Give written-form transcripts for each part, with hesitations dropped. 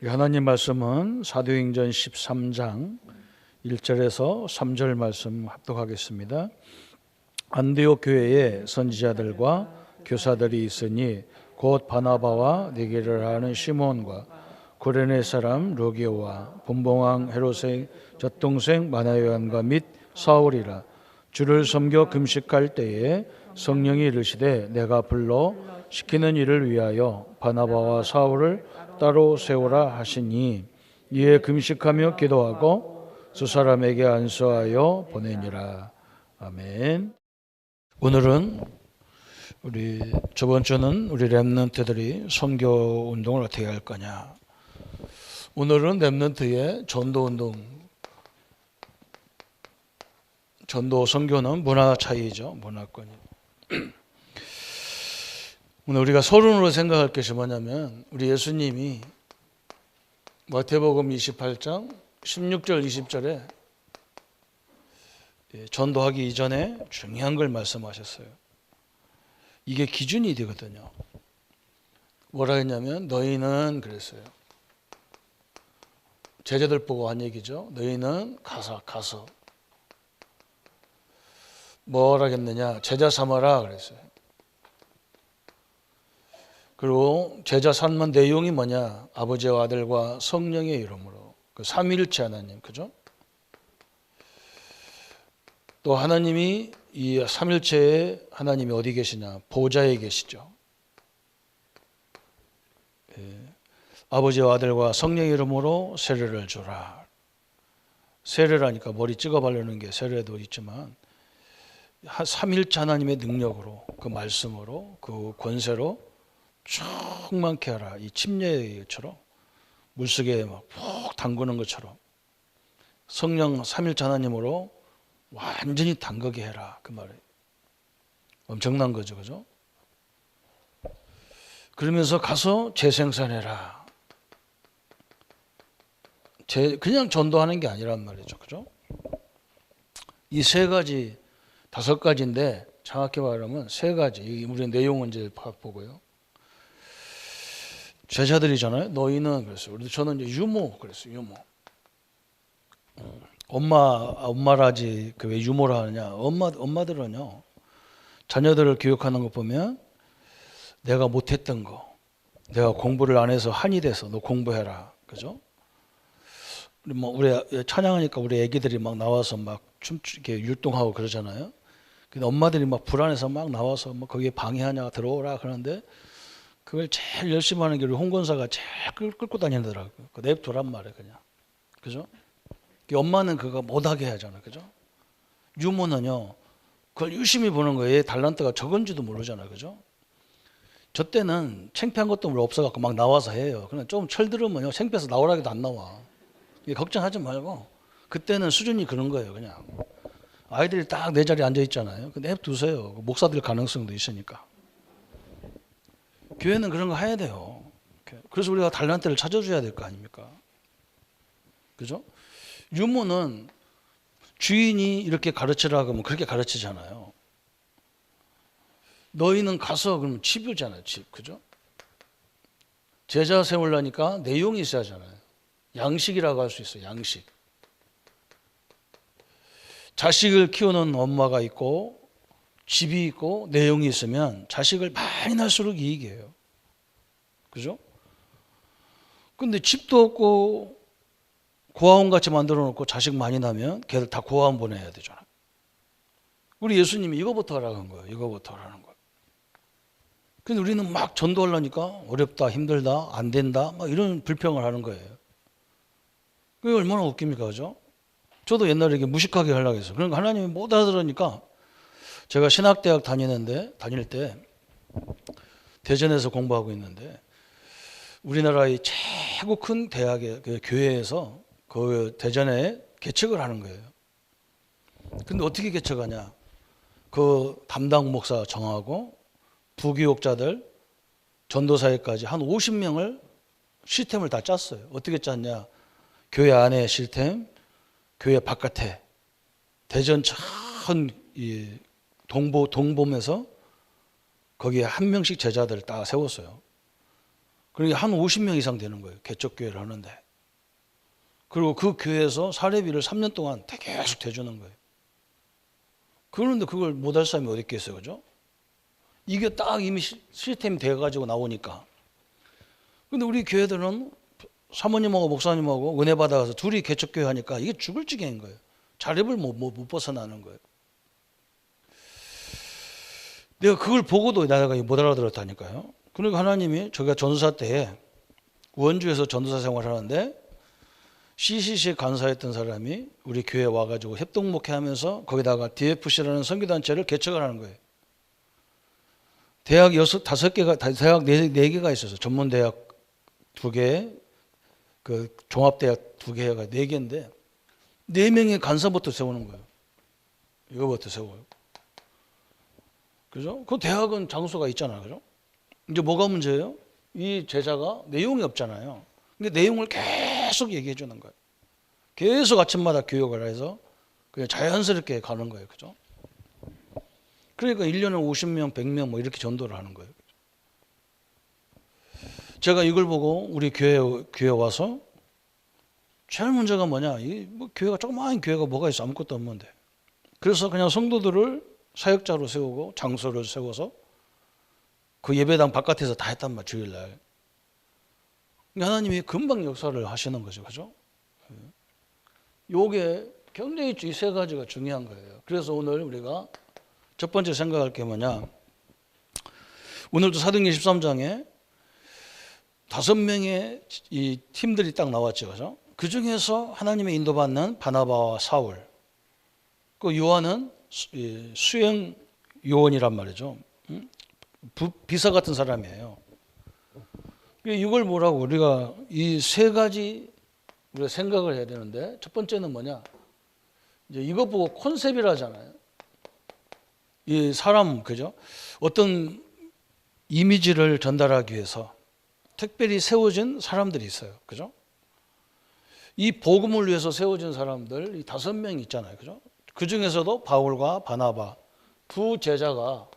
하나님 말씀은 사도행전 13장 1절에서 3절 말씀 합독하겠습니다. 안디옥 교회에 선지자들과 교사들이 있으니 곧 바나바와 네개를 하는 시몬과 구레네 사람 루기오와 분봉왕 헤롯의 젖동생 마나요한과 및 사울이라. 주를 섬겨 금식할 때에 성령이 이르시되 내가 불러 시키는 일을 위하여 바나바와 사울을 따로 세우라 하시니 이에 금식하며 기도하고 두 사람에게 안수하여 보내니라. 아멘. 오늘은 저번 주는 우리 렘넌트들이 선교 운동을 어떻게 할 거냐. 오늘은 렘넌트의 전도 운동. 전도 선교는 문화 차이죠. 문화권이. 오늘 우리가 서론으로 생각할 것이 뭐냐면 우리 예수님이 마태복음 28장 16절 20절에 전도하기 이전에 중요한 걸 말씀하셨어요. 이게 기준이 되거든요. 뭐라 했냐면 너희는 그랬어요. 제자들 보고 한 얘기죠. 너희는 가서 뭐라 했느냐. 제자 삼아라 그랬어요. 그리고 제자 삼는 내용이 뭐냐? 아버지와 아들과 성령의 이름으로. 그 삼위일체 하나님, 그죠? 또 하나님이 이 삼일체의 하나님이 어디 계시냐? 보좌에 계시죠. 아버지와 아들과 성령의 이름으로 세례를 주라. 세례라니까 머리 찍어 바르는 게 세례도 있지만 삼일체 하나님의 능력으로, 그 말씀으로, 그 권세로 충만케 하라. 이 침례처럼 물속에 막 푹 담그는 것처럼 성령 삼일체 하나님으로 완전히 담그게 해라. 그 말이에요. 엄청난 거죠, 그죠? 그러면서 가서 재생산해라. 그냥 전도하는 게 아니란 말이죠, 그죠? 이 세 가지, 다섯 가지인데 정확히 말하면 세 가지. 우리 내용은 이제 보고요. 제자들이잖아요. 너희는 그랬어요. 저는 이제 유모 그랬어요. 유모. 엄마라지 그 왜 유모라 하느냐. 엄마들은요. 자녀들을 교육하는 거 보면 내가 못했던 거, 내가 공부를 안 해서 한이 돼서 너 공부해라, 그죠? 우리 찬양하니까 우리 애기들이 막 나와서 막 이렇게 율동하고 그러잖아요. 근데 엄마들이 막 불안해서 막 나와서 뭐 거기에 방해하냐 들어오라 그러는데. 그걸 제일 열심히 하는 게 우리 홍권사가 제일 끌고 다니더라고요. 냅두란 말이에요, 그냥. 그죠? 엄마는 그거 못하게 하잖아요, 그죠? 유모는요, 그걸 유심히 보는 거예요. 얘 달란트가 적은지도 모르잖아요, 그죠? 저 때는 창피한 것도 없어갖고 막 나와서 해요. 그냥 좀 철들으면요, 창피해서 나오라 해도 안 나와. 걱정하지 말고, 그때는 수준이 그런 거예요, 그냥. 아이들이 딱 내 자리에 앉아 있잖아요. 근데 냅두세요. 목사 될 가능성도 있으니까. 교회는 그런 거 해야 돼요. 그래서 우리가 달란트를 찾아줘야 될 거 아닙니까? 그죠? 유모는 주인이 이렇게 가르치라고 하면 그렇게 가르치잖아요. 너희는 가서 그러면 집이잖아요, 집. 그죠? 제자 세우려니까 내용이 있어야 하잖아요. 양식이라고 할 수 있어요, 양식. 자식을 키우는 엄마가 있고 집이 있고 내용이 있으면 자식을 많이 낳을수록 이익이에요. 그죠? 근데 집도 없고 고아원같이 만들어 놓고 자식 많이 낳으면 걔들 다 고아원 보내야 되잖아. 우리 예수님이 이거부터 하라고 한 거예요. 이거부터 하라는 거예요. 근데 우리는 막 전도하려니까 어렵다, 힘들다, 안 된다, 막 이런 불평을 하는 거예요. 그게 얼마나 웃깁니까, 그죠? 저도 옛날에 이게 무식하게 하려고 했어요. 그러니까 하나님이 못 알아들으니까 제가 신학대학 다닐 때 대전에서 공부하고 있는데 우리나라의 최고 큰 대학의 교회에서 그 대전에 개척을 하는 거예요. 근데 어떻게 개척하냐? 그 담당 목사 정하고 부교육자들 전도사회까지 한 50명을 시스템을 다 짰어요. 어떻게 짰냐? 교회 안에 시스템, 교회 바깥에 대전 전 동범에서 거기에 한 명씩 제자들을 딱 세웠어요. 그러니까 한 50명 이상 되는 거예요. 개척교회를 하는데. 그리고 그 교회에서 사례비를 3년 동안 계속 대주는 거예요. 그런데 그걸 못할 사람이 어디 있겠어요, 그죠? 이게 딱 이미 시스템이 돼가지고 나오니까. 근데 우리 교회들은 사모님하고 목사님하고 은혜 받아서 둘이 개척교회 하니까 이게 죽을 지경인 거예요. 자립을 못 벗어나는 거예요. 내가 그걸 보고도 내가 못 알아들었다니까요. 그러니까 하나님이 저희가 전도사 때에 원주에서 전도사 생활하는데 CCC에 간사했던 사람이 우리 교회에 와가지고 협동목회하면서 거기다가 DFC라는 선교단체를 개척을 하는 거예요. 대학 5개가, 대학 4개가 있어서 전문대학 2개, 그 종합대학 2개가 4개인데 4명의 간사부터 세우는 거예요. 이거부터 세워요. 그죠? 그 대학은 장소가 있잖아요. 그죠? 이제 뭐가 문제예요? 이 제자가 내용이 없잖아요. 근데 내용을 계속 얘기해 주는 거예요. 계속 아침마다 교육을 해서 그냥 자연스럽게 가는 거예요. 그죠? 그러니까 1년에 50명, 100명 뭐 이렇게 전도를 하는 거예요. 제가 이걸 보고 우리 교회 와서 제일 문제가 뭐냐? 이 뭐 교회가 조그마한 교회가 뭐가 있어? 아무것도 없는데. 그래서 그냥 성도들을 사역자로 세우고 장소를 세워서 그 예배당 바깥에서 다 했단 말이에요. 주일날. 하나님이 금방 역사를 하시는 거죠. 그죠? 요게 굉장히 이 3가지가 중요한 거예요. 그래서 오늘 우리가 첫 번째 생각할 게 뭐냐? 오늘도 사도행전 13장에 5명의 이 팀들이 딱 나왔죠. 그죠? 그 중에서 하나님의 인도받는 바나바와 사울. 그 요한은 수행 요원이란 말이죠. 비서 같은 사람이에요. 이걸 뭐라고 우리가 이 3가지 우리가 생각을 해야 되는데 첫 번째는 뭐냐? 이제 이것 보고 컨셉이라 하잖아요. 이 사람 그죠? 어떤 이미지를 전달하기 위해서 특별히 세워진 사람들이 있어요. 그죠? 이 복음을 위해서 세워진 사람들 이 5명 있잖아요. 그죠? 그 중에서도 바울과 바나바 두 제자가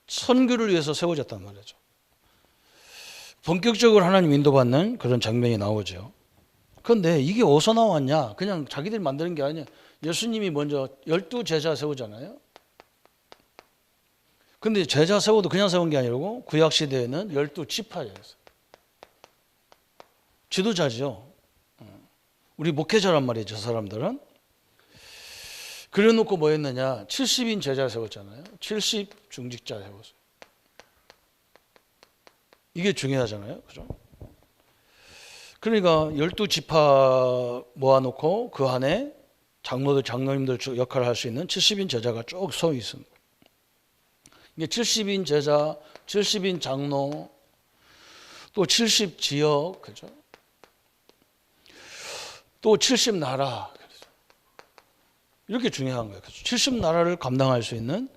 선교를 위해서 세워졌단 말이죠. 본격적으로 하나님 인도받는 그런 장면이 나오죠. 그런데 이게 어디서 나왔냐? 그냥 자기들이 만드는 게 아니에요. 예수님이 먼저 12제자 세우잖아요. 근데 제자 세워도 그냥 세운 게 아니고 구약시대에는 12지파였어요. 지도자죠. 우리 목회자란 말이죠. 저 사람들은. 그래 놓고 뭐 했느냐? 70인 제자 세웠잖아요. 70 중직자 세웠어요. 이게 중요하잖아요. 그죠? 그러니까 12지파 모아놓고 그 안에 장로들, 장로님들 역할을 할 수 있는 70인 제자가 쭉 서 있습니다. 이게 70인 제자, 70인 장로, 또 70지역, 그죠? 또 70나라. 이렇게 중요한 거예요. 70나라를 감당할 수 있는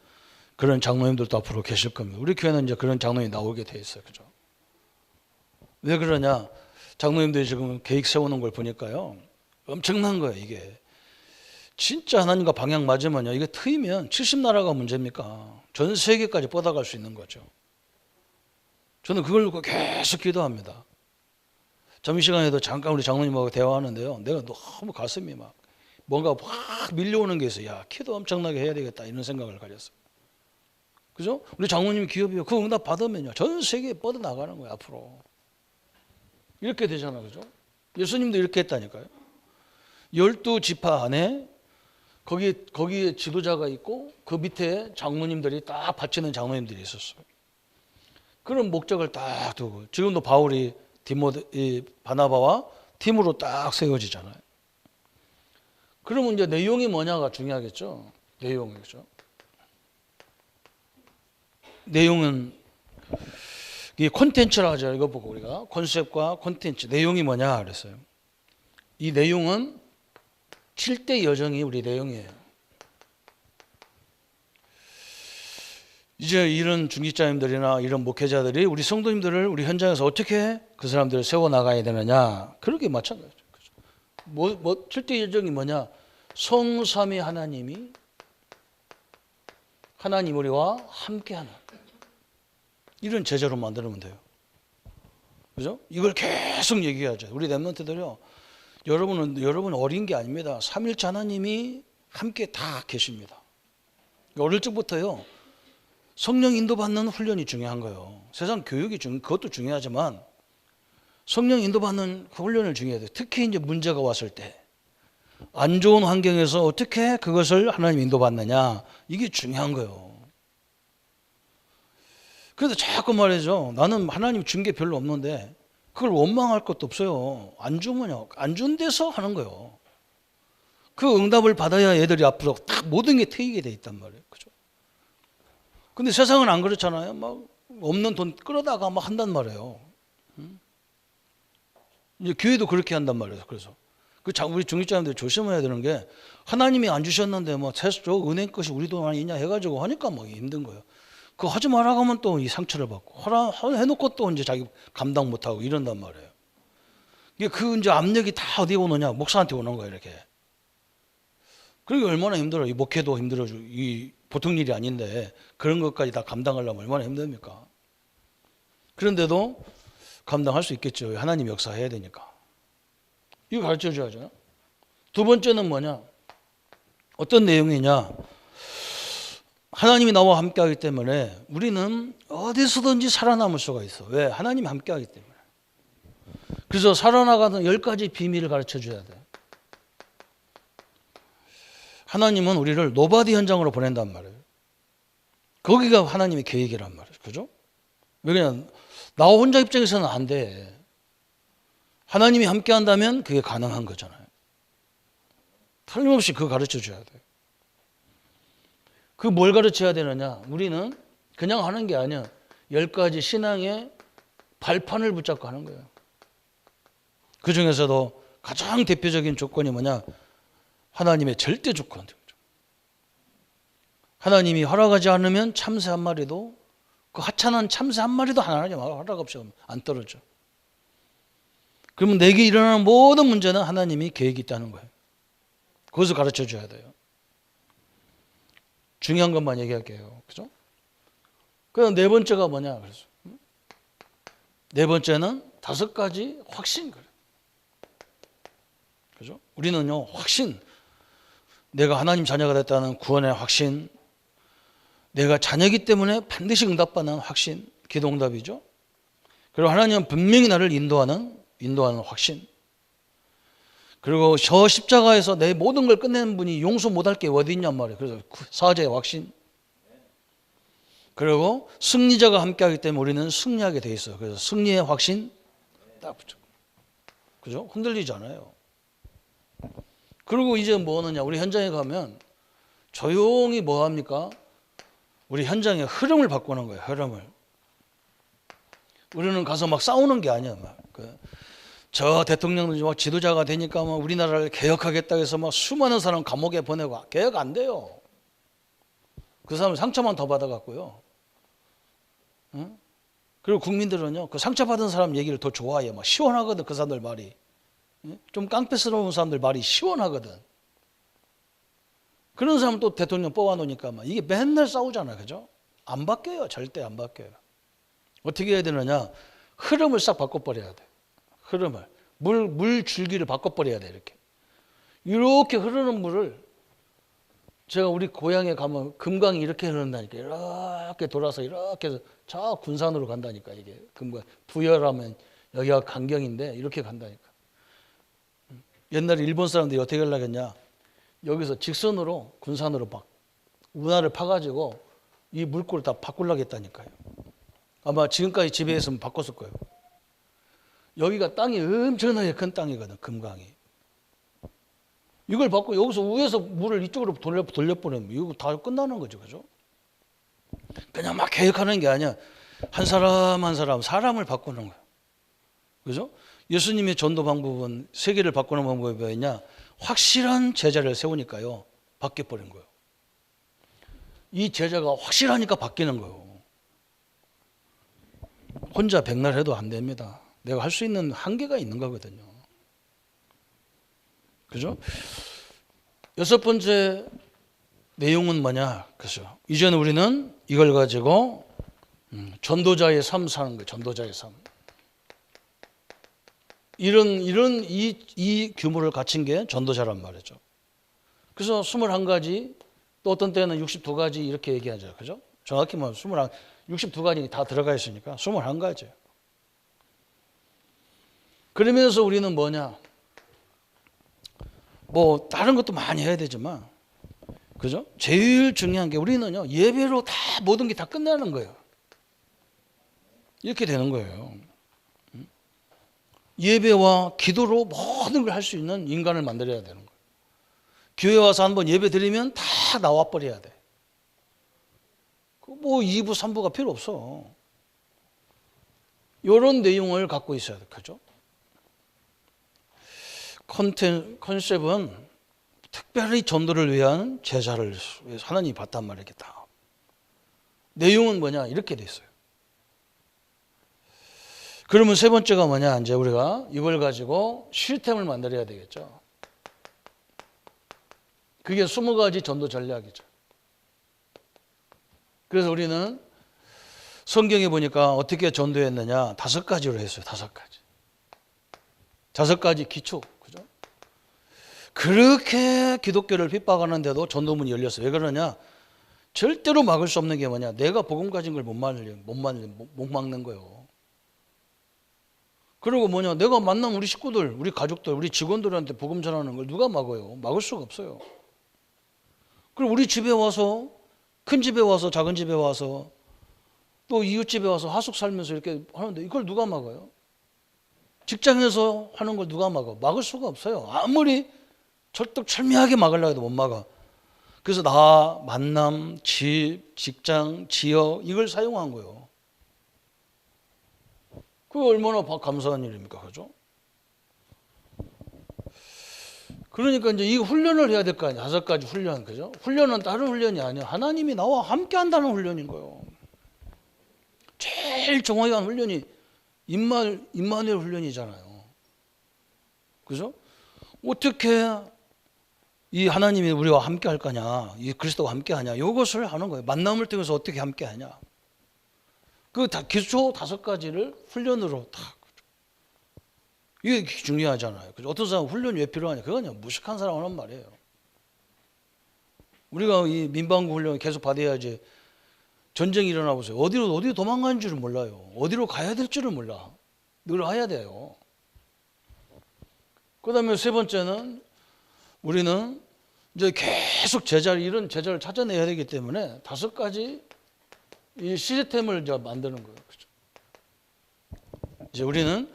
그런 장로님들도 앞으로 계실 겁니다. 우리 교회는 이제 그런 장로님이 나오게 돼 있어요. 그죠? 왜 그러냐? 장로님들이 지금 계획 세우는 걸 보니까요. 엄청난 거예요, 이게. 진짜 하나님과 방향 맞으면요. 이게 트이면 70나라가 문제입니까? 전 세계까지 뻗어갈 수 있는 거죠. 저는 그걸 놓고 계속 기도합니다. 점심시간에도 잠깐 우리 장로님하고 대화하는데요. 내가 너무 가슴이 막 뭔가 확 밀려오는 게 있어요. 야, 기도 엄청나게 해야 되겠다 이런 생각을 가졌어요. 그죠? 우리 장로님 기업이요. 그 응답 받으면요. 전 세계에 뻗어나가는 거예요. 앞으로. 이렇게 되잖아요. 그죠? 예수님도 이렇게 했다니까요. 12지파 안에 거기에 지도자가 있고 그 밑에 장로님들이 딱 바치는 장로님들이 있었어요. 그런 목적을 딱 두고 지금도 바울이 바나바와 팀으로 딱 세워지잖아요. 그러면 이제 내용이 뭐냐가 중요하겠죠. 내용이죠. 내용은 이 콘텐츠라 하죠. 이거 보고 우리가 컨셉과 콘텐츠 내용이 뭐냐 그랬어요. 이 내용은 7대 여정이 우리 내용이에요. 이제 이런 중직자님들이나 이런 목회자들이 우리 성도님들을 우리 현장에서 어떻게 그 사람들을 세워나가야 되느냐. 그렇게 마찬가지죠. 7대 여정이 뭐냐. 성삼위 하나님이 하나님 우리와 함께하는 이런 제자로 만들면 돼요. 그죠? 이걸 계속 얘기하죠. 우리 렘넌트들요. 여러분 어린 게 아닙니다. 삼일체 하나님이 함께 다 계십니다. 어릴 적부터요. 성령 인도받는 훈련이 중요한 거예요. 세상 교육이 그것도 중요하지만 성령 인도받는 훈련을 중요해야 돼요. 특히 이제 문제가 왔을 때 안 좋은 환경에서 어떻게 그것을 하나님 인도받느냐, 이게 중요한 거예요. 그래서 자꾸 말이죠. 나는 하나님 준 게 별로 없는데 그걸 원망할 것도 없어요. 안 주면요, 안 준 데서 하는 거예요. 그 응답을 받아야 애들이 앞으로 딱 모든 게 트이게 돼 있단 말이에요. 그죠? 근데 세상은 안 그렇잖아요. 막 없는 돈 끌어다가 막 한단 말이에요. 이제 교회도 그렇게 한단 말이에요. 그래서 우리 중직자님들 조심해야 되는 게, 하나님이 안 주셨는데 뭐 저 은행 것이 우리 돈 아니냐 해가지고 하니까 뭐 힘든 거예요. 그거 하지 말라고 하면 또 이 상처를 받고, 해놓고 또 이제 자기 감당 못하고 이런단 말이에요. 이게 이제 압력이 다 어디에 오느냐? 목사한테 오는 거예요, 이렇게. 그러니까 얼마나 힘들어요. 이 목회도 힘들어지고, 이 보통 일이 아닌데 그런 것까지 다 감당하려면 얼마나 힘듭니까? 그런데도 감당할 수 있겠죠. 하나님 역사해야 되니까. 이거 가르쳐 줘야죠. 두 번째는 뭐냐? 어떤 내용이냐? 하나님이 나와 함께 하기 때문에 우리는 어디서든지 살아남을 수가 있어. 왜? 하나님이 함께 하기 때문에. 그래서 살아나가는 10가지 비밀을 가르쳐 줘야 돼. 하나님은 우리를 노바디 현장으로 보낸단 말이에요. 거기가 하나님의 계획이란 말이에요. 그죠? 왜냐면 나 혼자 입장에서는 안 돼. 하나님이 함께 한다면 그게 가능한 거잖아요. 틀림없이 그거 가르쳐 줘야 돼. 그 뭘 가르쳐야 되느냐? 우리는 그냥 하는 게 아니야. 10가지 신앙의 발판을 붙잡고 하는 거예요. 그 중에서도 가장 대표적인 조건이 뭐냐? 하나님의 절대 조건. 하나님이 허락하지 않으면 참새 한 마리도, 그 하찮은 참새 한 마리도 하나님 허락 없이 안 떨어져. 그러면 내게 일어나는 모든 문제는 하나님이 계획이 있다는 거예요. 그것을 가르쳐 줘야 돼요. 중요한 것만 얘기할게요. 그죠? 그럼 네 번째가 뭐냐? 그래서 네 번째는 5가지 확신. 그죠? 우리는요, 확신. 내가 하나님 자녀가 됐다는 구원의 확신, 내가 자녀이기 때문에 반드시 응답받는 확신, 기도응답이죠. 그리고 하나님은 분명히 나를 인도하는 확신. 그리고 저 십자가에서 내 모든 걸 끝내는 분이 용서 못할 게 어디 있냔 말이에요. 그래서 사죄의 확신. 그리고 승리자가 함께하기 때문에 우리는 승리하게 돼 있어요. 그래서 승리의 확신 딱 붙여. 그죠? 흔들리지 않아요. 그리고 이제 뭐 하느냐? 우리 현장에 가면 조용히 뭐 합니까? 우리 현장의 흐름을 바꾸는 거예요. 흐름을. 우리는 가서 막 싸우는 게 아니야. 저 대통령도 막 지도자가 되니까 막 우리나라를 개혁하겠다 해서 막 수많은 사람 감옥에 보내고, 개혁 안 돼요. 그 사람은 상처만 더 받아갖고요. 응? 그리고 국민들은요, 그 상처받은 사람 얘기를 더 좋아해요. 막 시원하거든, 그 사람들 말이. 응? 좀 깡패스러운 사람들 말이 시원하거든. 그런 사람 또 대통령 뽑아놓으니까 막 이게 맨날 싸우잖아요. 그죠? 안 바뀌어요. 절대 안 바뀌어요. 어떻게 해야 되느냐? 흐름을 싹 바꿔버려야 돼. 흐름을. 물 줄기를 바꿔버려야 돼. 이렇게 흐르는 물을, 제가 우리 고향에 가면 금강이 이렇게 흐른다니까. 이렇게 돌아서 이렇게 해서 저 군산으로 간다니까. 이게 금강. 부여라면 여기가 강경인데 이렇게 간다니까. 옛날에 일본 사람들이 어떻게 하려고 했냐? 여기서 직선으로 군산으로 막 운하를 파가지고 이 물꼬를 다 바꾸려고 했다니까요. 아마 지금까지 집에 있으면 바꿨을 거예요. 여기가 땅이 엄청나게 큰 땅이거든, 금강이. 이걸 받고 여기서 위에서 물을 이쪽으로 돌려보내면 이거 다 끝나는 거죠. 그죠? 그냥 막 계획하는 게 아니야. 한 사람 한 사람, 사람을 바꾸는 거야. 그죠? 예수님의 전도 방법은, 세계를 바꾸는 방법이 뭐였냐? 확실한 제자를 세우니까요, 바뀌어버린 거예요. 이 제자가 확실하니까 바뀌는 거예요. 혼자 백날 해도 안 됩니다. 내가 할 수 있는 한계가 있는 거거든요. 그죠? 6번째 내용은 뭐냐? 그죠? 이제는 우리는 이걸 가지고 전도자의 삶 사는 거예요. 전도자의 삶. 이 규모를 갖춘 게 전도자란 말이죠. 그래서 21가지, 또 어떤 때는 62가지 이렇게 얘기하죠. 그죠? 정확히 말하면 62가지 다 들어가 있으니까 21가지예요. 그러면서 우리는 뭐냐? 뭐 다른 것도 많이 해야 되지만, 그죠? 제일 중요한 게 우리는요, 예배로 다 모든 게 다 끝나는 거예요. 이렇게 되는 거예요. 예배와 기도로 모든 걸 할 수 있는 인간을 만들어야 되는 거예요. 교회 와서 한번 예배 드리면 다 나와 버려야 돼. 뭐 2부, 3부가 필요 없어. 이런 내용을 갖고 있어야 돼. 그죠? 컨셉은 특별히 전도를 위한 제자를 하나님이 봤단 말이겠다. 내용은 뭐냐? 이렇게 돼 있어요. 그러면 세 번째가 뭐냐? 이제 우리가 이걸 가지고 시스템을 만들어야 되겠죠. 그게 20가지 전도 전략이죠. 그래서 우리는 성경에 보니까 어떻게 전도했느냐? 5가지로 했어요. 5가지. 5가지 기초. 그죠? 그렇게 기독교를 핍박하는데도 전도문이 열렸어요. 왜 그러냐? 절대로 막을 수 없는 게 뭐냐? 내가 복음 가진 걸 못 막는 거예요. 그리고 뭐냐? 내가 만난 우리 식구들, 우리 가족들, 우리 직원들한테 복음 전하는 걸 누가 막아요? 막을 수가 없어요. 그리고 우리 집에 와서, 큰 집에 와서, 작은 집에 와서, 또 이웃집에 와서 하숙 살면서 이렇게 하는데 이걸 누가 막아요? 직장에서 하는 걸 누가 막아? 막을 수가 없어요. 아무리 철두철미하게 막으려고 해도 못 막아. 그래서 나, 만남, 집, 직장, 지역 이걸 사용한 거예요. 그게 얼마나 감사한 일입니까? 그죠? 그러니까 이제 이 훈련을 해야 될 거 아니야. 5가지 훈련. 그죠? 훈련은 다른 훈련이 아니야. 하나님이 나와 함께 한다는 훈련인 거예요. 제일 정확한 훈련이 임마누엘 훈련이잖아요. 그죠? 어떻게 이 하나님이 우리와 함께 할 거냐, 이 그리스도와 함께 하냐, 이것을 하는 거예요. 만남을 통해서 어떻게 함께 하냐. 그 기초 5가지를 훈련으로 다. 이게 중요하잖아요. 그죠? 어떤 사람은 훈련이 왜 필요하냐? 그건 무식한 사람 하는 말이에요. 우리가 이 민방구 훈련 계속 받아야지. 전쟁이 일어나 보세요. 어디로 도망가는 줄을 몰라요. 어디로 가야 될 줄을 몰라. 늘 해야 돼요. 그 다음에 세 번째는 우리는 이제 계속 이런 제자를 찾아내야 되기 때문에 5가지 이 시스템을 이제 만드는 거예요. 그렇죠? 이제 우리는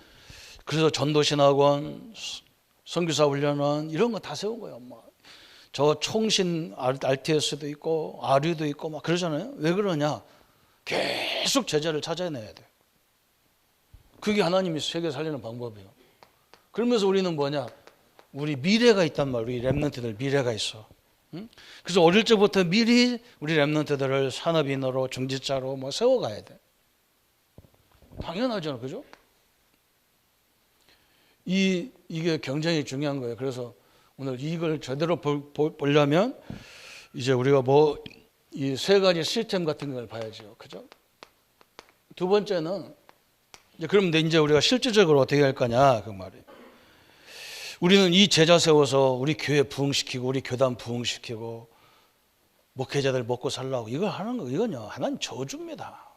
그래서 전도신학원, 선교사 훈련원 이런 거 다 세운 거예요. 저 총신 RTS도 있고 아류도 있고 막 그러잖아요. 왜 그러냐? 계속 제자를 찾아내야 돼요. 그게 하나님이 세계 살리는 방법이에요. 그러면서 우리는 뭐냐? 우리 미래가 있단 말이에요. 우리 랩런트들 미래가 있어. 응? 그래서 어릴 적부터 미리 우리 랩런트들을 산업인으로 중직자로 뭐 세워가야 돼. 당연하잖아, 그죠? 이게 굉장히 중요한 거예요. 그래서 오늘 이걸 제대로 보려면 이제 우리가 이 3가지 시스템 같은 걸 봐야죠, 그죠? 두 번째는 그럼 이제 우리가 실질적으로 어떻게 할 거냐 그 말이에요. 우리는 이 제자 세워서 우리 교회 부흥시키고 우리 교단 부흥시키고 목회자들 먹고 살라고 이걸 하는 거 이건요 하나님 저주입니다.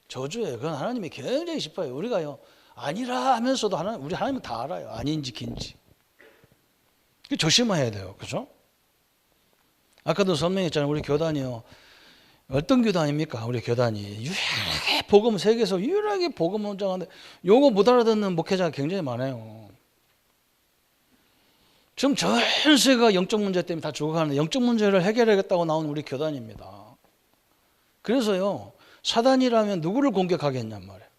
저주예요. 그건 하나님이 굉장히 싶어요. 우리가요 아니라 하면서도 우리 하나님은 다 알아요. 아닌지 긴지. 조심해야 돼요. 그죠? 아까도 설명했잖아요. 우리 교단이요. 어떤 교단입니까? 우리 교단이 유일하게 복음 세계에서 유일하게 복음 헌장하는데 요거 못 알아듣는 목회자가 굉장히 많아요. 지금 전 세계가 영적 문제 때문에 다 죽어가는데 영적 문제를 해결하겠다고 나온 우리 교단입니다. 그래서요 사단이라면 누구를 공격하겠냔 말이에요.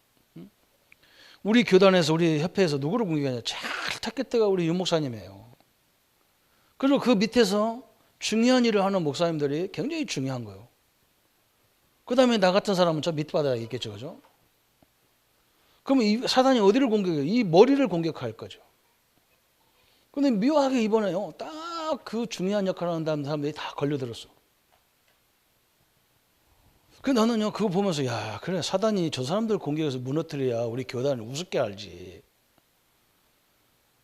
우리 교단에서 우리 협회에서 누구를 공격하냐? 잘 탔을 때가 우리 윤 목사님이에요. 그리고 그 밑에서 중요한 일을 하는 목사님들이 굉장히 중요한 거예요. 그 다음에 나 같은 사람은 저 밑바닥에 있겠죠, 그죠? 그러면 이 사단이 어디를 공격해요? 이 머리를 공격할 거죠. 근데 묘하게 이번에요, 딱 그 중요한 역할을 한다는 사람들이 다 걸려들었어. 그 나는요, 그거 보면서, 야, 그래, 사단이 저 사람들 공격해서 무너뜨려야 우리 교단을 우습게 알지.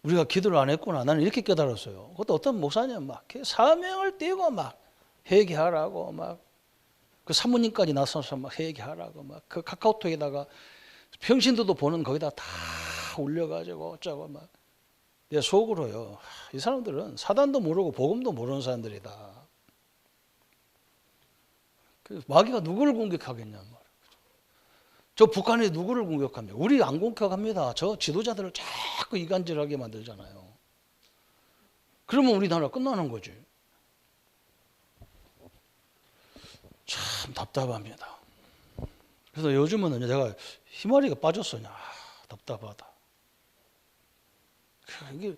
우리가 기도를 안 했구나. 나는 이렇게 깨달았어요. 그것도 어떤 목사님 막 사명을 띄고 막 회개하라고 막 그 사모님까지 나서서 막 회개하라고 막 그 카카오톡에다가 평신도도 보는 거기다 다 올려가지고 어쩌고 막 내 속으로요. 이 사람들은 사단도 모르고 복음도 모르는 사람들이다. 그 마귀가 누구를 공격하겠냐 말이에요. 저 북한이 누구를 공격합니까? 우리 안 공격합니다. 저 지도자들을 자꾸 이간질하게 만들잖아요. 그러면 우리나라 끝나는 거지. 참 답답합니다. 그래서 요즘은 내가 희마리가 빠졌어요. 답답하다. 이게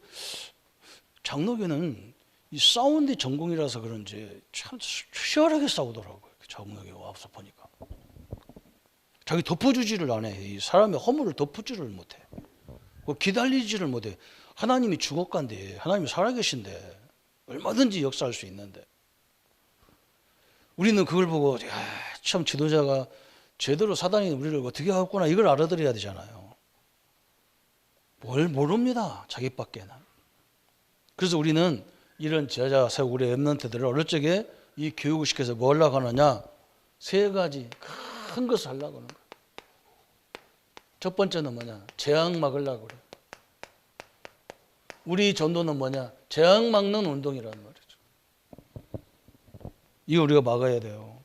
장로교는 이 사운드 전공이라서 그런지 참 치열하게 싸우더라고요. 장로교 와서 보니까. 자기 덮어주지를 안 해. 이 사람의 허물을 덮어주지를 못해. 기다리지를 못해. 하나님이 죽었간데, 하나님이 살아계신데, 얼마든지 역사할 수 있는데. 우리는 그걸 보고, 참 지도자가 제대로 사단이 우리를 어떻게 하겠구나, 이걸 알아들어야 되잖아요. 뭘 모릅니다. 자기밖에는. 그래서 우리는 이런 제자 세우고 우리 랩런트들을 어릴 적에 이 교육을 시켜서 뭐 하려고 하느냐? 세 가지 큰 것을 하려고 하는 거예요. 첫 번째는 뭐냐? 재앙 막으려고 그래요. 우리 전도는 뭐냐? 재앙 막는 운동이라는 말이죠. 이거 우리가 막아야 돼요.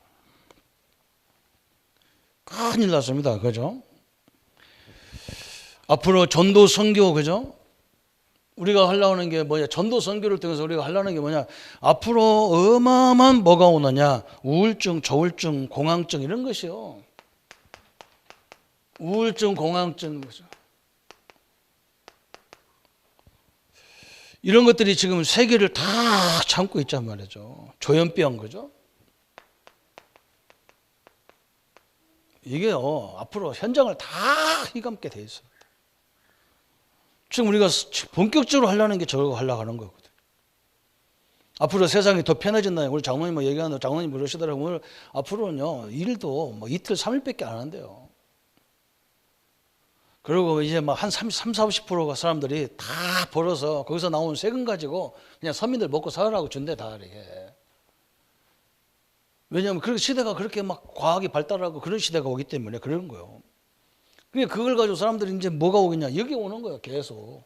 큰일 났습니다. 그죠? 앞으로 전도 선교, 그죠? 우리가 하려고 하는 게 뭐냐? 전도 선교를 통해서 우리가 하려는 게 뭐냐? 앞으로 어마어마한 뭐가 오느냐? 우울증, 조울증, 공황증 이런 것이요. 우울증, 공황증, 그죠? 이런 것들이 지금 세계를 다 참고 있단 말이죠. 조현병, 그죠? 이게요, 앞으로 현장을 다 휘감게 돼 있어요. 지금 우리가 본격적으로 하려는 게 저거 하려고 하는 거거든요. 앞으로 세상이 더 편해진다. 우리 장모님 얘기하는 장모님 그러시더라고요. 앞으로는요, 일도 뭐 이틀, 3일밖에 안 한대요. 그리고 이제 막 한 30-40%가 사람들이 다 벌어서 거기서 나온 세금 가지고 그냥 서민들 먹고 살으라고 준대, 다 이렇게. 왜냐하면 그 시대가 그렇게 막 과학이 발달하고 그런 시대가 오기 때문에 그런 거예요. 그러니까 그걸 가지고 사람들이 이제 뭐가 오겠냐? 여기 오는 거예요, 계속.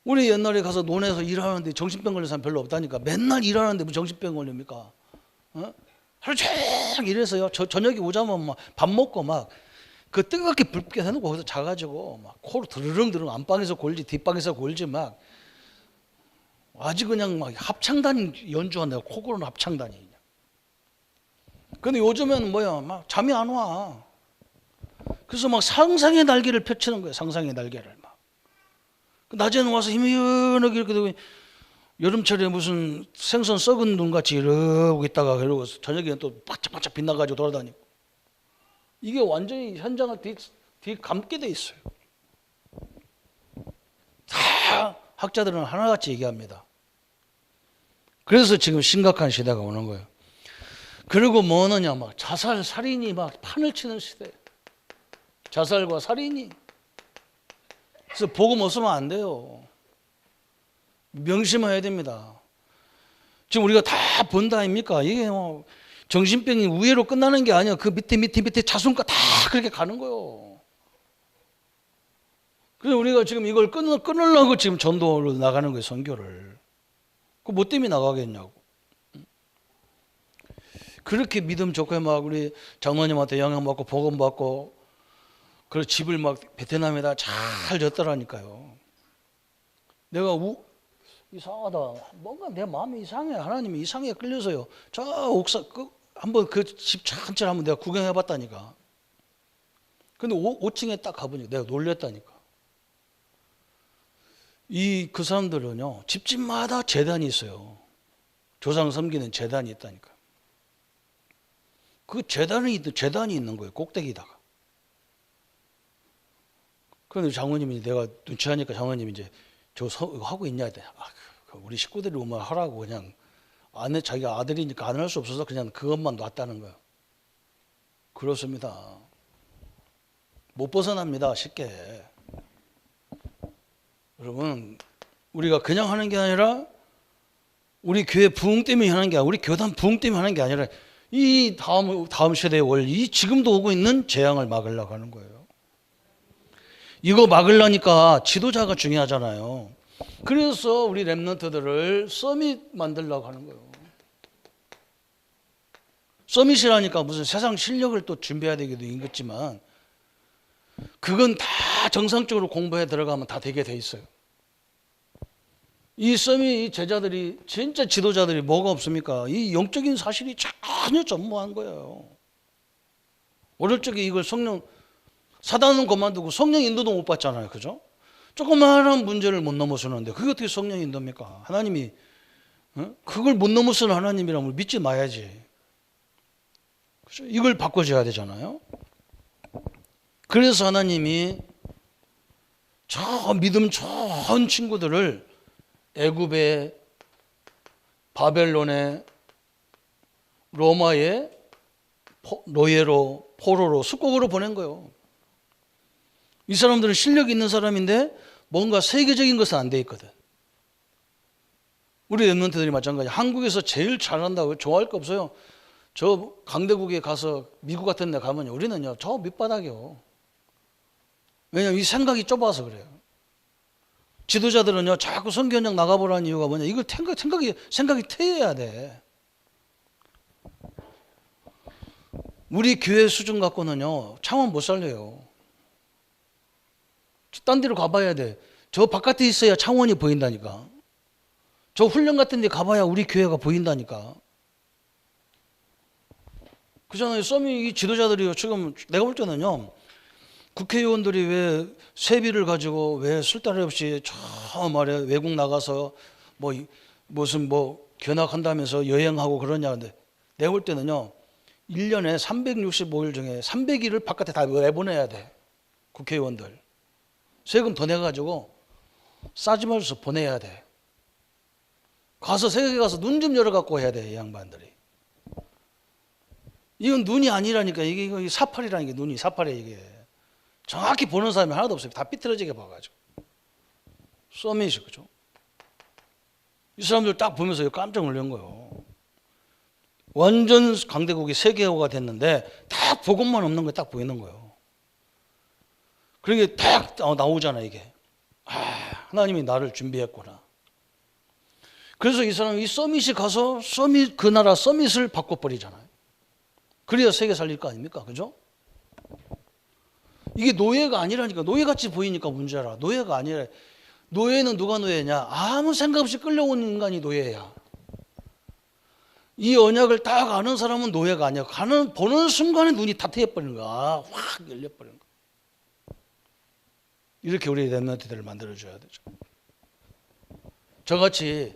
우리 옛날에 가서 논에서 일하는데 정신병 걸린 사람 별로 없다니까. 맨날 일하는데 뭐 정신병 걸립니까? 어? 하루 종일 일해서요. 저녁에 오자면 막 밥 먹고 막 그 뜨겁게 불빛 해놓고 거기서 자가지고 막 코로 드르릉드릉 안방에서 골지 뒷방에서 골지 막 아주 그냥 막 합창단 연주한다고 코골은 합창단이. 근데 요즘에는 뭐야? 막 잠이 안 와. 그래서 막 상상의 날개를 펼치는 거예요. 상상의 날개를 막. 낮에는 와서 희미하게 이렇게 되고 여름철에 무슨 생선 썩은 눈 같이 이러고 있다가 그러고 저녁에는 또 반짝반짝 빛나가지고 돌아다니고. 이게 완전히 현장을 뒤 감게 돼 있어요. 다 학자들은 하나같이 얘기합니다. 그래서 지금 심각한 시대가 오는 거예요. 그리고 뭐느냐, 막 자살, 살인이 막 판을 치는 시대. 자살과 살인이. 그래서 복음 없으면 안 돼요. 명심해야 됩니다. 지금 우리가 다 본다 아닙니까? 이게 뭐 정신병이 우회로 끝나는 게 아니야. 그 밑에 자손과 다 그렇게 가는 거예요. 그래서 우리가 지금 이걸 끊으려고 지금 전도로 나가는 거예요, 선교를. 그 뭐 때문에 나가겠냐고. 그렇게 믿음 좋게 막 우리 장로님한테 영향받고 복음 받고 그 집을 막 베트남에다 잘 졌더라니까요. 내가 이상하다. 뭔가 내 마음이 이상해. 하나님이 이상하게 끌려서요. 저 옥상 한번 그 집 전체를 한번 내가 구경해봤다니까. 근데 5층에 딱 가보니까 내가 놀랬다니까. 그 사람들은요, 집집마다 제단이 있어요. 조상 섬기는 제단이 있다니까. 그 제단이 있는 거예요, 꼭대기다가. 그런데 장모님이 내가 눈치하니까 장모님이 이제 저 하고 있냐 했더니 우리 식구들이 오면 하라고 그냥 자기가 아들이니까 안 할 수 없어서 그냥 그것만 놨다는 거예요. 그렇습니다. 못 벗어납니다, 쉽게. 여러분, 우리가 그냥 하는 게 아니라 우리 교회 부흥 때문에 하는 게 아니라 우리 교단 부흥 때문에 하는 게 아니라 이 다음 세대의 원리, 지금도 오고 있는 재앙을 막으려고 하는 거예요. 이거 막으려니까 지도자가 중요하잖아요. 그래서 우리 랩런트들을 서밋 만들려고 하는 거예요. 서밋이라니까 무슨 세상 실력을 또 준비해야 되기도 있겠지만 그건 다 정상적으로 공부해 들어가면 다 되게 돼 있어요. 이 서밋 이 제자들이 진짜 지도자들이 뭐가 없습니까? 이 영적인 사실이 전혀 전무한 거예요. 어릴 적에 이걸 성령 사단은 그만두고 성령 인도도 못 받잖아요. 그죠? 조그마한 문제를 못 넘어서는데 그게 어떻게 성령 인도입니까? 하나님이 그걸 못 넘어서는 하나님이라면 믿지 마야지. 그죠? 이걸 바꿔줘야 되잖아요. 그래서 하나님이 저 믿음 좋은 친구들을 애굽에 바벨론에 로마에 노예로 포로로 습곡으로 보낸 거예요. 이 사람들은 실력이 있는 사람인데 뭔가 세계적인 것은 안 돼 있거든. 우리 랩런트들이 마찬가지. 한국에서 제일 잘한다고 좋아할 거 없어요. 저 강대국에 가서 미국 같은 데 가면요, 우리는요 저 밑바닥이요. 왜냐하면 이 생각이 좁아서 그래요. 지도자들은요 자꾸 선교 현장 나가보라는 이유가 뭐냐, 이걸 생각이 트여야 돼. 우리 교회 수준 갖고는요 창원 못 살려요. 딴 데로 가봐야 돼. 저 바깥에 있어야 창원이 보인다니까. 저 훈련 같은 데 가봐야 우리 교회가 보인다니까. 그잖아요. 이 지도자들이요 지금 내가 볼 때는요 국회의원들이 왜 세비를 가지고 왜 술따리 없이 저 말에 외국 나가서 무슨 견학한다면서 여행하고 그러냐. 근데 내가 볼 때는요 1년에 365일 중에 300일을 바깥에 다 내보내야 돼. 국회의원들 세금 더 내가지고 싸지 말아서 보내야 돼. 가서 세계 가서 눈 좀 열어갖고 해야 돼. 이 양반들이. 이건 눈이 아니라니까. 이게 사팔이라는 게 눈이 사팔이야. 이게 정확히 보는 사람이 하나도 없어요. 다 삐뚤어지게 봐가지고. 서밋이 그죠? 이 사람들 딱 보면서 깜짝 놀란 거예요. 완전 강대국이 세계화가 됐는데 딱 복음만 없는 게 딱 보이는 거예요. 그러게 딱 나오잖아 이게. 하나님이 나를 준비했구나. 그래서 이 사람이 이 서밋이 가서 그 나라 서밋을 바꿔버리잖아요. 그래야 세계 살릴 거 아닙니까? 그죠? 이게 노예가 아니라니까. 노예같이 보이니까 문제라. 노예가 아니라. 노예는 누가 노예냐? 아무 생각 없이 끌려온 인간이 노예야. 이 언약을 딱 아는 사람은 노예가 아니야. 보는 순간에 눈이 다 트여버리는 거야. 확 열려버리는 거야. 이렇게 우리 랩런트들을 만들어줘야 되죠. 저같이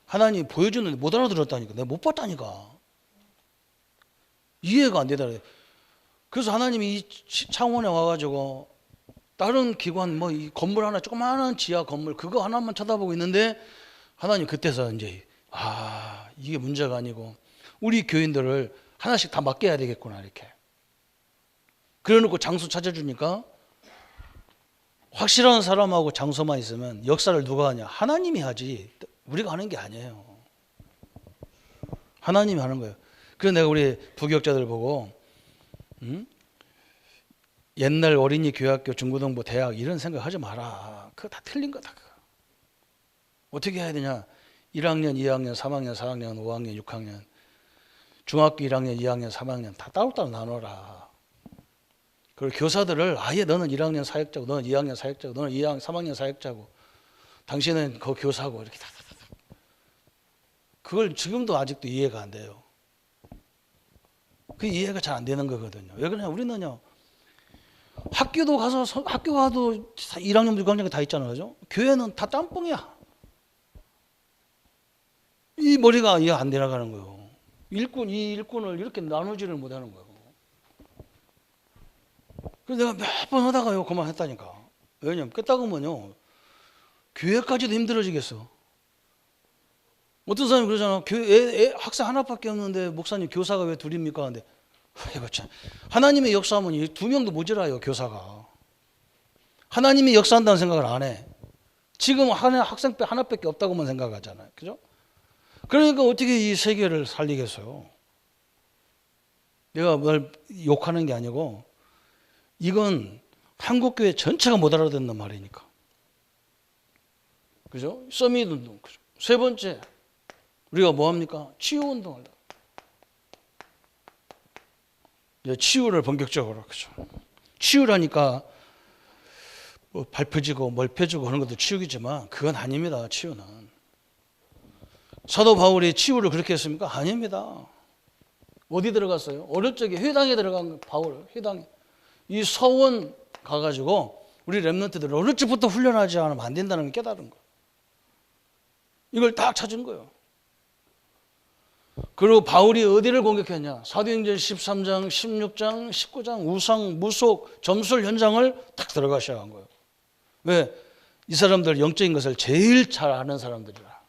하나님이 보여주는데 못 알아들었다니까. 내가 못 봤다니까. 이해가 안 되다. 그래서 하나님이 이 창원에 와가지고 다른 기관 이 건물 하나 조그마한 지하 건물 그거 하나만 쳐다보고 있는데 하나님 그때서 이제 이게 문제가 아니고 우리 교인들을 하나씩 다 맡겨야 되겠구나 이렇게. 그래놓고 장소 찾아주니까 확실한 사람하고 장소만 있으면 역사를 누가 하냐? 하나님이 하지 우리가 하는 게 아니에요. 하나님이 하는 거예요. 그래서 내가 우리 부교육자들 보고 옛날 어린이 교학교 중고등부 대학 이런 생각 하지 마라. 그거 다 틀린 거다. 그거. 어떻게 해야 되냐? 1학년, 2학년, 3학년, 4학년, 5학년, 6학년 중학교 1학년, 2학년, 3학년 다 따로따로 나눠라. 그리고 교사들을 아예 너는 1학년 사역자고 너는 2학년 사역자고 너는 2학년, 3학년 사역자고 당신은 그 교사고 이렇게 다. 그걸 지금도 아직도 이해가 안 돼요. 그 이해가 잘 안 되는 거거든요. 왜 그러냐? 우리는요 학교도 가도 1학년, 6학년 다 있잖아요. 그죠? 교회는 다 짬뽕이야. 이 머리가 이해 안 되나가는 거예요. 이 일꾼을 이렇게 나누지를 못하는 거예요. 그래서 내가 몇 번 하다가요 그만했다니까. 왜냐면 끄떡으면요 교회까지도 힘들어지겠어. 어떤 사람이 그러잖아. 학생 하나밖에 없는데 목사님 교사가 왜 둘입니까? 근데 아이고 참. 하나님의 역사하면 2명도 모자라요 교사가. 하나님이 역사한다는 생각을 안 해. 지금 학생배 하나밖에 없다고만 생각하잖아요. 그죠? 그러니까 어떻게 이 세계를 살리겠어요? 내가 뭘 욕하는 게 아니고 이건 한국교회 전체가 못 알아듣는 말이니까. 그죠? 서밋 운동. 그죠? 세 번째, 우리가 뭐 합니까? 치유 운동을. 이제 치유를 본격적으로. 그죠? 치유라니까 뭐 발 펴지고 뭘 펴주고 하는 것도 치유이지만 그건 아닙니다. 치유는. 사도 바울이 치유를 그렇게 했습니까? 아닙니다. 어디 들어갔어요? 어릴 적에 회당에 들어간 바울, 회당에. 이 서원 가가지고 우리 렘넌트들 어릴 적부터 훈련하지 않으면 안 된다는 걸 깨달은 거예요. 이걸 딱 찾은 거예요. 그리고 바울이 어디를 공격했냐? 사도행전 13장, 16장, 19장 우상, 무속, 점술 현장을 딱 들어가셔야 한 거예요. 왜? 이 사람들 영적인 것을 제일 잘 아는 사람들이라.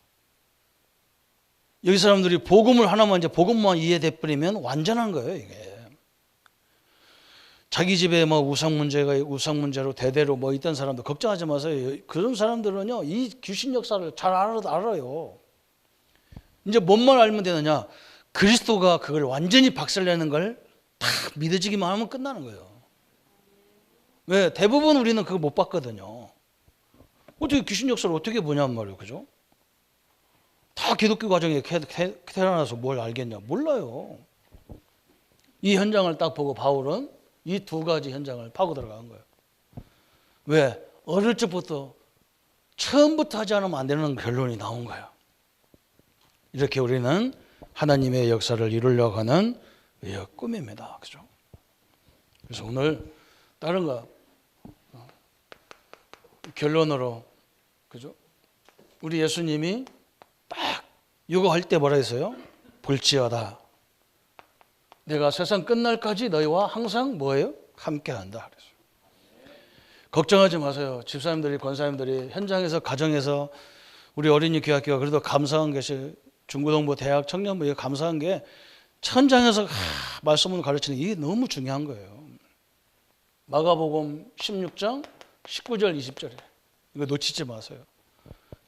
여기 사람들이 복음을 하나만 이제 복음만 이해돼 버리면 완전한 거예요, 이게. 자기 집에 뭐 우상 문제로 대대로 뭐 있던 사람들 걱정하지 마세요. 그런 사람들은요, 이 귀신 역사를 잘 알아요. 이제 뭔만 알면 되느냐? 그리스도가 그걸 완전히 박살내는 걸 다 믿어지기만 하면 끝나는 거예요. 왜? 대부분 우리는 그거 못 봤거든요. 어떻게 귀신 역사를 어떻게 보냔 말이에요. 그죠? 다 기독교 과정에 태어나서 뭘 알겠냐? 몰라요. 이 현장을 딱 보고 바울은 이 두 가지 현장을 파고 들어간 거예요. 왜? 어릴 적부터 처음부터 하지 않으면 안 되는 결론이 나온 거예요. 이렇게 우리는 하나님의 역사를 이루려고 하는 꿈입니다. 그죠? 그래서 오늘 다른 거 결론으로, 그죠? 우리 예수님이 딱 이거 할 때 뭐라 했어요? 볼지어다. 내가 세상 끝날까지 너희와 항상 뭐예요? 함께한다. 그랬어요. 걱정하지 마세요. 집사님들이, 권사님들이 현장에서, 가정에서 우리 어린이 교학교가 그래도 감사한 것이 중고등부, 대학, 청년부 이게 감사한 게 현장에서 말씀을 가르치는 이게 너무 중요한 거예요. 마가복음 16장 19절 20절에 이거 놓치지 마세요.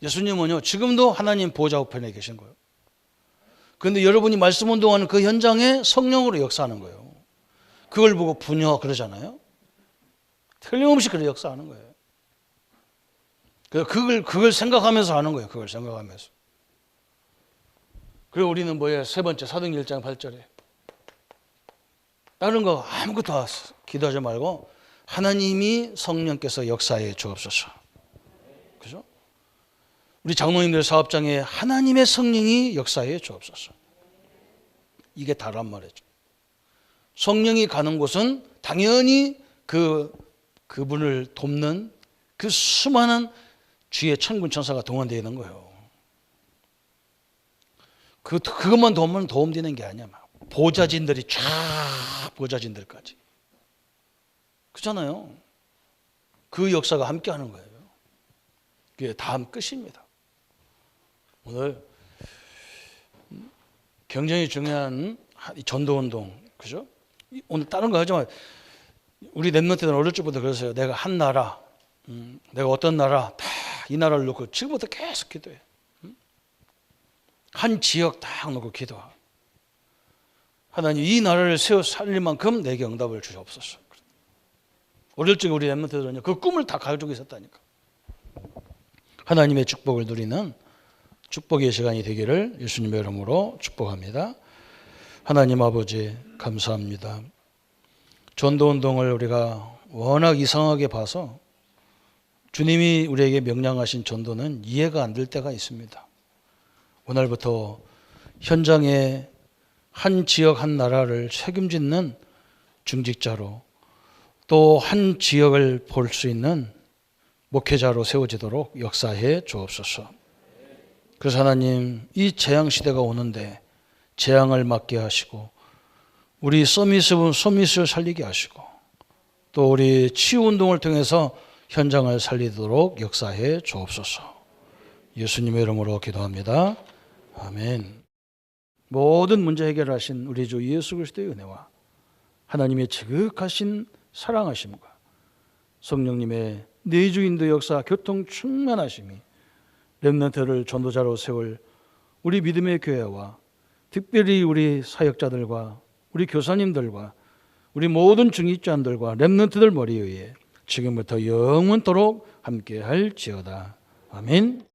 예수님은요 지금도 하나님 보좌 우편에 계신 거예요. 그런데 여러분이 말씀 운동하는 그 현장에 성령으로 역사하는 거예요. 그걸 보고 부녀 그러잖아요. 틀림없이 그렇게 역사하는 거예요. 그걸 생각하면서 하는 거예요. 그걸 생각하면서. 그리고 우리는 뭐예요? 세 번째 사도행전 1장 8절에 다른 거 아무것도 기도하지 말고 하나님이 성령께서 역사해 주옵소서. 그죠? 우리 장로님들 사업장에 하나님의 성령이 역사해 주옵소서. 이게 다란 말이죠. 성령이 가는 곳은 당연히 그분을 돕는 그 수많은 주의 천군 천사가 동원되어 있는 거예요. 그것만 도움되는 게 아니야. 보좌진들이 쫙 보좌진들까지. 그렇잖아요. 그 역사가 함께 하는 거예요. 그게 다음 끝입니다. 오늘 굉장히 중요한 전도운동, 그죠? 오늘 다른 거 하지만 우리 렘넌트들은 어릴 적부터 그러세요. 내가 한 나라, 내가 어떤 나라, 다 이 나라를 놓고 지금부터 계속 기도해. 한 지역 딱 놓고 기도하. 하나님 이 나라를 세워 살릴 만큼 내게 응답을 주시옵소서. 어릴 적에 우리 렘넌트들은요 그 꿈을 다 가지고 있었다니까. 하나님의 축복을 누리는 축복의 시간이 되기를 예수님의 이름으로 축복합니다. 하나님 아버지 감사합니다. 전도운동을 우리가 워낙 이상하게 봐서 주님이 우리에게 명령하신 전도는 이해가 안 될 때가 있습니다. 오늘부터 현장에 한 지역 한 나라를 책임짓는 중직자로 또 한 지역을 볼 수 있는 목회자로 세워지도록 역사해 주옵소서. 그래서 하나님 이 재앙 시대가 오는데 재앙을 막게 하시고 우리 서밋을 살리게 하시고 또 우리 치유운동을 통해서 현장을 살리도록 역사해 주옵소서. 예수님의 이름으로 기도합니다. 아멘. 모든 문제 해결하신 우리 주 예수 그리스도의 은혜와 하나님의 지극하신 사랑하심과 성령님의 내주인도 역사, 교통 충만하심이 렘넌트를 전도자로 세울 우리 믿음의 교회와 특별히 우리 사역자들과 우리 교사님들과 우리 모든 중직자들과 렘넌트들 머리 위에 지금부터 영원토록 함께 할지어다. 아멘.